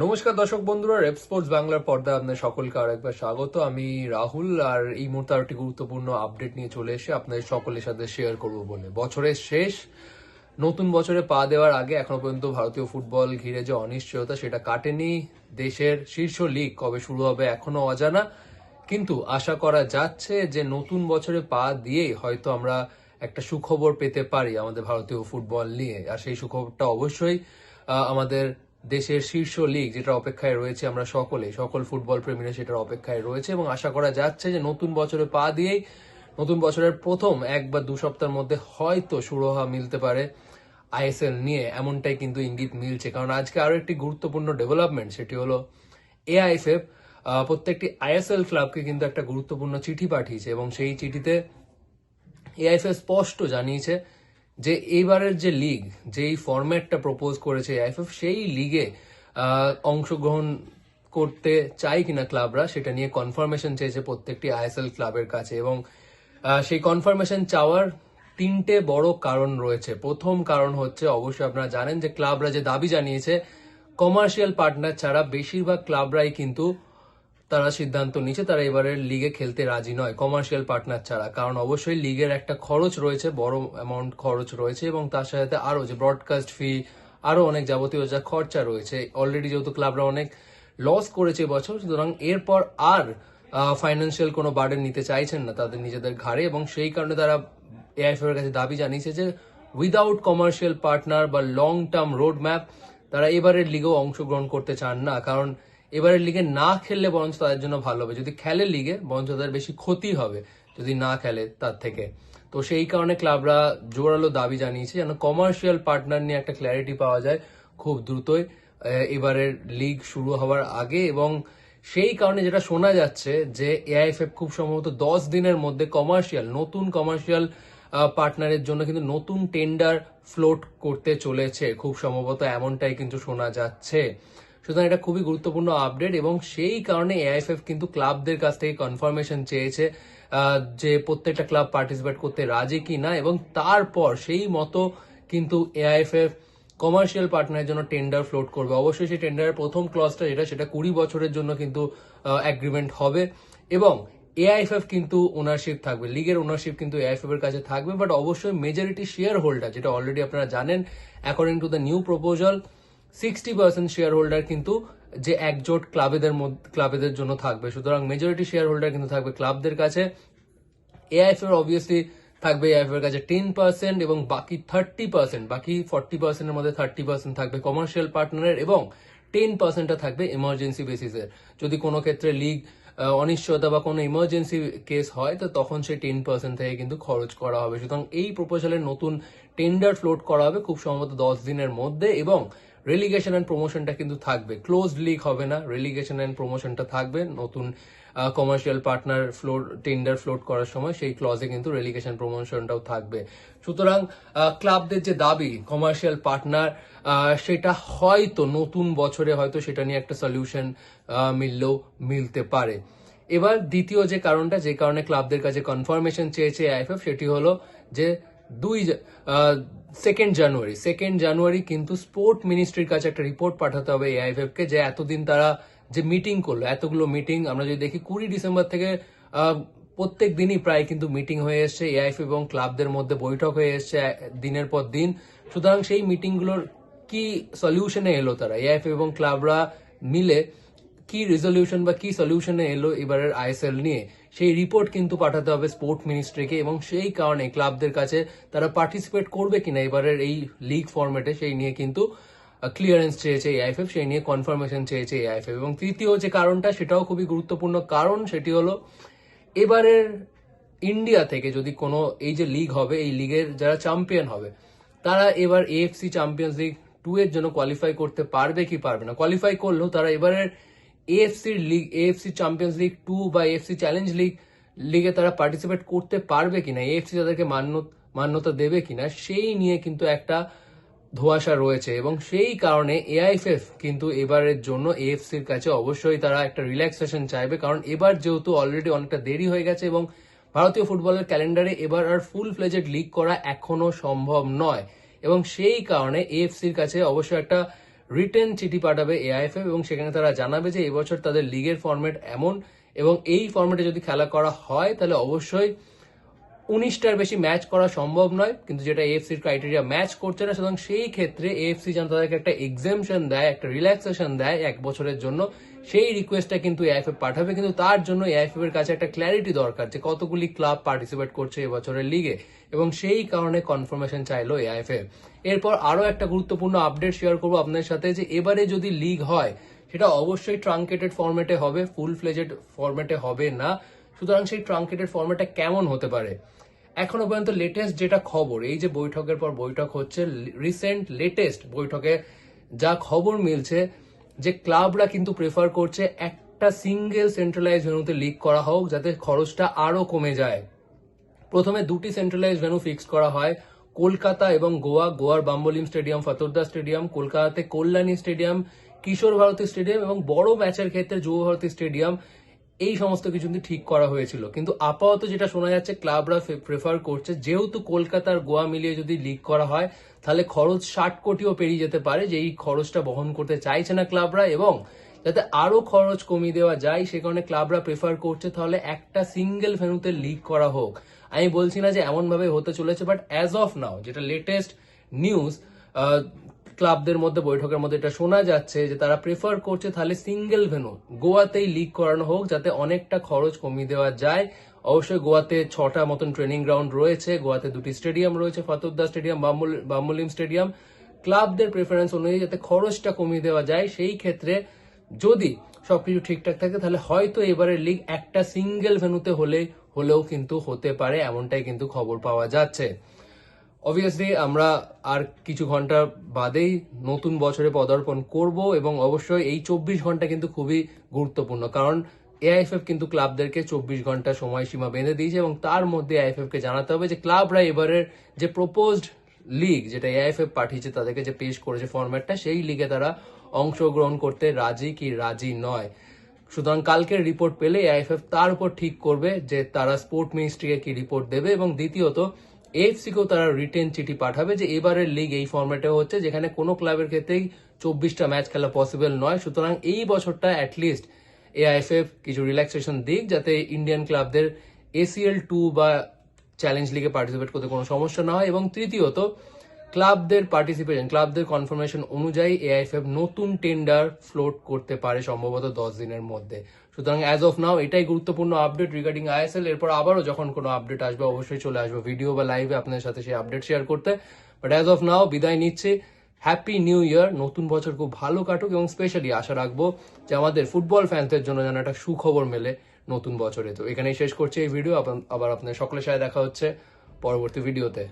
নমস্কার দর্শক বন্ধুরা, রেপ স্পোর্টস বাংলার পর্দায় আপনাদের সকলকে আরেকবার স্বাগত। আমি রাহুল, আর এই মুহূর্তে আরেকটি গুরুত্বপূর্ণ আপডেট নিয়ে চলে এসে আপনাদের সকলের সাথে শেয়ার করব বলে। বছরের শেষ, নতুন বছরে পা দেওয়ার আগে এখনো পর্যন্ত ভারতীয় ফুটবল ঘিরে যে অনিশ্চয়তা সেটা কাটেনি। দেশের শীর্ষ লিগ কবে শুরু হবে এখনো অজানা, কিন্তু আশা করা যাচ্ছে যে নতুন বছরে পা দিয়েই হয়তো আমরা একটা সুখবর পেতে পারি আমাদের ভারতীয় ফুটবল নিয়ে। আর সেই সুখবরটা অবশ্যই আমাদের দেশের শীর্ষ লিগ যেটা অপেক্ষায় রয়েছে, আমরা সকল ফুটবল প্রেমীরা সেটার অপেক্ষায় রয়েছে এবং আশা করা যাচ্ছে যে নতুন বছরে পা দিয়েই নতুন বছরের প্রথম 1 বা 2 সপ্তাহের মধ্যে হয়তো সুরাহা মিলতে পারে আইএসএল নিয়ে। এমনটাই কিন্তু ইঙ্গিত মিলছে, কারণ আজকে আরো একটি গুরুত্বপূর্ণ ডেভেলপমেন্ট, সেটি হলো এআইএফএফ প্রত্যেকটি আইএসএল ক্লাবকে কিন্তু একটা গুরুত্বপূর্ণ চিঠি পাঠিয়েছে এবং সেই চিঠিতে এআইএফএফ স্পষ্ট জানিয়েছে যে এইবারের যে লিগ, যেই ফরম্যাটটা প্রপোজ করেছে এআইএফএফ, সেই লিগে অংশগ্রহণ করতে চাই কিনা ক্লাবরা সেটা নিয়ে কনফার্মেশন চেয়েছে প্রত্যেকটি আইএসএল ক্লাবের কাছে। এবং সেই কনফার্মেশন চাওয়ার 3টে বড় কারণ রয়েছে। প্রথম কারণ হচ্ছে, অবশ্যই আপনারা জানেন যে ক্লাবরা যে দাবি জানিয়েছে, কমার্শিয়াল পার্টনার ছাড়া বেশিরভাগ ক্লাবরাই কিন্তু তারা সিদ্ধান্ত নিচ্ছে তারা এবারের লিগে খেলতে রাজি নয় কমার্শিয়াল পার্টনার ছাড়া। কারণ অবশ্যই লিগের একটা খরচ রয়েছে, বড় অ্যামাউন্ট খরচ রয়েছে, এবং তার সাথে আরো যে ব্রডকাস্ট ফি, আরো অনেক যাবতীয় যা খরচা রয়েছে। অলরেডি যেহেতু ক্লাবরা অনেক লস করেছে এবছর, সুতরাং এরপর আর ফাইন্যান্সিয়াল কোনো বার্ডেন নিতে চাইছেন না তাদের নিজেদের ঘাড়ে, এবং সেই কারণে তারা এআইএফএফ এর কাছে দাবি জানিয়েছে যে উইদাউট কমার্শিয়াল পার্টনার বা লং টার্ম রোড ম্যাপ তারা এবারের লিগেও অংশগ্রহণ করতে চান না। কারণ এবারের লিগে না খেললে বরঞ্চ তাদের জন্য ভালো হবে, যদি খেলে লিগে বরঞ্চ তাদের বেশি ক্ষতি হবে যদি না খেলে তার থেকে। তো সেই কারণে ক্লাবরা জোরালো দাবি জানিয়েছে যেন কমার্শিয়াল পার্টনার নিয়ে একটা ক্ল্যারিটি পাওয়া যায় খুব দ্রুতই এবারের লিগ শুরু হওয়ার আগে। এবং সেই কারণে যেটা শোনা যাচ্ছে যে এআইএফএফ খুব সম্ভবত 10 দিনের মধ্যে নতুন কমার্শিয়াল পার্টনারের জন্য কিন্তু নতুন টেন্ডার ফ্লোট করতে চলেছে, খুব সম্ভবত এমনটাই কিন্তু শোনা যাচ্ছে। সুতরাং এটা খুবই গুরুত্বপূর্ণ আপডেট, এবং সেই কারণে এআইএফএফ কিন্তু ক্লাবদের কাছ থেকে কনফার্মেশন চেয়েছে যে প্রত্যেকটা ক্লাব পার্টিসিপেট করতে রাজি কি না, এবং তারপর সেই মতো কিন্তু এআইএফএফ কমার্শিয়াল পার্টনারের জন্য টেন্ডার ফ্লোট করবে। অবশ্যই সেই টেন্ডারের প্রথম ক্লজটা সেটা 20 বছরের জন্য কিন্তু এগ্রিমেন্ট হবে, এবং এআইএফএফ কিন্তু ওনারশিপ থাকবে, লিগের ওনারশিপ কিন্তু এআইএফএফ এর কাছে থাকবে, বাট অবশ্যই মেজরিটি শেয়ার হোল্ডার, যেটা অলরেডি আপনারা জানেন according to the new proposal 60% share holder কিন্তু যে একজোট ক্লাবেদের জন্য থাকবে। সুতরাং মেজরিটি শেয়ার হোল্ডার কিন্তু থাকবে ক্লাবদের কাছে। এআইএফএফ অবভিয়াসলি থাকবে এআইএফএফ এর কাছে 10%, এবং বাকি 30%, বাকি 40% এর মধ্যে 30% থাকবে কমার্শিয়াল পার্টনারের, এবং 10%টা থাকবে এমার্জেন্সি বেসিসের। যদি কোনো ক্ষেত্রে লিগ অনিশ্চয়তা বা কোনো ইমার্জেন্সি কেস হয় তো তখন সেই 10% থেকে কিন্তু খরচ করা হবে। সুতরাং এই প্রপোজালের নতুন টেন্ডার ফ্লোট করা হবে খুব সম্ভবত 10 দিনের মধ্যে, এবং রেলিগেশন এন্ড প্রমোশনটা কিন্তু থাকবে, ক্লোজ লিগ হবে না, রেলিগেশন এন্ড প্রমোশনটা থাকবে। নতুন কমার্শিয়াল পার্টনার টেন্ডার ফ্লোট করার সময় সেই ক্লজে কিন্তু রেলিগেশন প্রমোশনটাও থাকবে। সুতরাং ক্লাবদের যে দাবি কমার্শিয়াল পার্টনার, সেটা হয়তো নতুন বছরে হয়তো সেটা নিয়ে একটা সলিউশন মিলতে পারে। এবার দ্বিতীয় যে কারণটা, যে কারণে ক্লাবদের কাছে কনফার্মেশন চেয়েছে আইএফএফ, সেটি হলো যে 2 জানুয়ারি কিন্তু স্পোর্ট মিনিস্ট্রির কাছে একটা রিপোর্ট পাঠাতে হবে এআইএফএফ কে, যে এতদিন তারা যে মিটিং করলো, এতগুলো মিটিং আমরা যদি দেখি 20 ডিসেম্বর থেকে প্রত্যেক দিনই প্রায় কিন্তু মিটিং হয়ে এসছে এআইএফএফ এবং ক্লাবদের মধ্যে, বৈঠক হয়ে এসছে দিনের পর দিন। সুতরাং সেই মিটিংগুলোর কি সলিউশনে এলো তারা, এআইএফএফ এবং ক্লাবরা মিলে কি রেজলিউশন বা কি সলিউশনে এলো এবারের আইএসএল নিয়ে, সেই রিপোর্ট কিন্তু পাঠাতে হবে স্পোর্ট মিনিস্ট্রিকে। এবং সেই কারণে ক্লাবদের কাছে তারা পার্টিসিপেট করবে কিনা এবারের এই লিগ ফরম্যাটে সেই নিয়ে কিন্তু ক্লিয়ারেন্স চেয়েছে এআইএফএফ, সেই নিয়ে কনফার্মেশন চেয়েছে এআইএফএফ। এবং তৃতীয় যে কারণটা, সেটাও খুবই গুরুত্বপূর্ণ কারণ, সেটি হলো এবারের ইন্ডিয়া থেকে যদি কোনো এই যে লিগ হবে, এই লিগের যারা চ্যাম্পিয়ন হবে তারা এবার এএফসি চ্যাম্পিয়ন্স লিগ 2 এর জন্য কোয়ালিফাই করতে পারবে কি পারবে না। কোয়ালিফাই করলেও তারা এবারের এএফসি চ্যাম্পিয়ন্স লিগ 2 বা এএফসি চ্যালেঞ্জ লিগে তারা পার্টিসিপেট করতে পারবে কিনা, এএফসি তাদেরকে মান্যতা দেবে কিনা, সেই নিয়ে কিন্তু একটা ধোঁয়াশা রয়েছে। এবং সেই কারণে এআইএফএফ কিন্তু এবারের জন্য এএফসির কাছে অবশ্যই তারা একটা রিল্যাক্সেশন চাইবে, কারণ এবার যেহেতু অলরেডি অনেকটা দেরি হয়ে গেছে এবং ভারতীয় ফুটবলের ক্যালেন্ডারে এবার আর ফুল ফ্লেজেড লিগ করা এখনো সম্ভব নয়, এবং সেই কারণে এএফসির কাছে অবশ্যই একটা রিটেন চিঠি পাঠাবে এআইএফএফ এবং সেখানে তারা জানাবে যে এবছর তাদের লিগের ফরম্যাট এমন এবং এই ফরম্যাটে যদি খেলা করা হয় তাহলে অবশ্যই 19টার বেশি ম্যাচ করা সম্ভব নয়, কিন্তু যেটা এএফসির ক্রাইটেরিয়া ম্যাচ করছে না, সুতরাং সেই ক্ষেত্রে এএফসি যেন তাদেরকে একটা এক্সেমশন দেয়, একটা রিল্যাক্সেশন দেয় 1 বছরের জন্য, সেই রিকোয়েস্টটা কিন্তু এআইএফএফ পাঠাবে। কিন্তু তার জন্য এআইএফএফ এর কাছে একটা ক্ল্যারিটি দরকার যে কতগুলি ক্লাব পার্টিসিপেট করছে এবছরের লিগে, এবং সেই কারণে কনফার্মেশন চাইলো এআইএফএফ। এরপর আরো একটা গুরুত্বপূর্ণ আপডেট শেয়ার করবো আপনাদের সাথে যে এবারে যদি লিগ হয় সেটা অবশ্যই ট্রাঙ্কেটেড ফরম্যাটে হবে, ফুল ফ্লেজেড ফরম্যাটে হবে না। সুতরাং সেই ট্রাঙ্কেটেড ফরম্যাটটা কেমন হতে পারে? এখনো পর্যন্ত লেটেস্ট যেটা খবর, এই যে বৈঠকের পর বৈঠক হচ্ছে, রিসেন্ট লেটেস্ট বৈঠকে যা খবর মিলছে যে ক্লাবরা কিন্তু প্রেফার করছে একটা সিঙ্গেল সেন্ট্রালাইজ ভেন্যুতে লিগ করা হোক যাতে খরচটা আরো কমে যায়। প্রথমে 2টি সেন্ট্রালাইজ ভেন্যু ফিক্স করা হয়, কলকাতা এবং গোয়ার বাম্বলিম স্টেডিয়াম, ফতোরদা স্টেডিয়াম, কলকাতাতে কল্যাণী স্টেডিয়াম, কিশোর ভারতী স্টেডিয়াম এবং বড় ম্যাচের ক্ষেত্রে যুব ভারতী স্টেডিয়াম। এই সমস্ত কিছু কিন্তু ঠিক করা হয়েছিল, কিন্তু আপাতত যেটা শোনা যাচ্ছে ক্লাবরা প্রেফার করছে যেহেতু কলকাতা আর গোয়া মিলিয়ে যদি লিগ করা হয় তাহলে খরচ 60 কোটিও পেরিয়ে যেতে পারে, যে এই খরচটা বহন করতে চাইছে না ক্লাবরা, এবং যাতে আরো খরচ কমিয়ে দেওয়া যায় সে কারণে ক্লাবরা প্রেফার করছে তাহলে একটা সিঙ্গেল ভেন্যুতে লিগ করা হোক। আমি বলছি না যে এমন ভাবে হতে চলেছে, বাট অ্যাজ অফ নাও যেটা লেটেস্ট নিউজ, ক্লাবদের মধ্যে বৈঠকের মধ্যে এটা শোনা যাচ্ছে যে তারা প্রেফার করছে তাহলে সিঙ্গেল ভেন্যু গোয়াতেই লিগ করানো হোক যাতে অনেকটা খরচ কমিয়ে দেওয়া যায়। অবশ্যই গোয়াতে 6টা মতন ট্রেনিং গ্রাউন্ড রয়েছে, গোয়াতে 2টি স্টেডিয়াম রয়েছে, Fatorda stadium, Bambolim stadium. ক্লাবদের preference অনুযায়ী যাতে খরচটা কমিয়ে দেওয়া যায়, সেই ক্ষেত্রে যদি সবকিছু ঠিকঠাক থাকে তাহলে হয়তো এবারের লিগ একটা সিঙ্গেল ভেন্যুতে হলেও কিন্তু হতে পারে, এমনটাই কিন্তু খবর পাওয়া যাচ্ছে। অবভিয়াসলি আমরা আর কিছু ঘন্টা বাদেই নতুন বছরে পদার্পণ করব এবং অবশ্যই এই 24 ঘন্টা কিন্তু খুবই গুরুত্বপূর্ণ, কারণ এআইএফএফ কিন্তু ক্লাবদেরকে 24 ঘন্টা সময়সীমা বেঁধে দিয়েছে এবং তার মধ্যে এআইএফএফ কে জানাতে হবে যে ক্লাবরা এবারের যে প্রপোজড লিগ যেটা এআইএফএফ পাঠিয়েছে তাদেরকে যে পেশ করেছে ফরম্যাটটা, সেই লিগে তারা অংশগ্রহণ করতে রাজি কি রাজি নয়। সুতরাং কালকের রিপোর্ট পেলে এআইএফএফ তার উপর ঠিক করবে যে তারা স্পোর্ট মিনিস্ট্রিকে কি রিপোর্ট দেবে, এবং দ্বিতীয়ত এএফসি কেও তারা রিটেন চিঠি পাঠাবে যে এবারের লিগ এই ফরম্যাটে হচ্ছে যেখানে কোনো ক্লাবের ক্ষেত্রেই 24টা ম্যাচ খেলা পসিবল নয়। সুতরাং এই বছরটা অ্যাটলিস্ট এআইএফএফ কিছু রিল্যাক্সেশন দিক যাতে ইন্ডিয়ান ক্লাবদের এসিএল 2 বা চ্যালেঞ্জ লিগে পার্টিসিপেট করতে কোনো সমস্যা না হয়, এবং তৃতীয়ত ক্লাবদের পার্টিসিপেশন, ক্লাবদের কনফার্মেশন অনুযায়ী এআইএফএফ নতুন টেন্ডার ফ্লোট করতে পারে সম্ভবত 10 দিনের মধ্যে। সুতরাং অ্যাজ অফ নাও এটাই গুরুত্বপূর্ণ আপডেট রিগার্ডিং আইএসএল। এরপর আবারও যখন কোনো আপডেট আসবে অবশ্যই চলে আসবো ভিডিও বা লাইভে আপনাদের সাথে সেই আপডেট শেয়ার করতে। বাট অ্যাজ অফ নাও বিদায় নিচ্ছে, হ্যাপি নিউ ইয়ার, নতুন বছর খুব ভালো কাটুক এবং স্পেশালি আশা রাখবো যে আমাদের ফুটবল ফ্যান্সদের জন্য যেন একটা সুখবর মেলে নতুন বছরে। তো এখানেই শেষ করছি এই ভিডিও, আবার আপনাদের সকলের সাথে দেখা হচ্ছে পরবর্তী ভিডিওতে।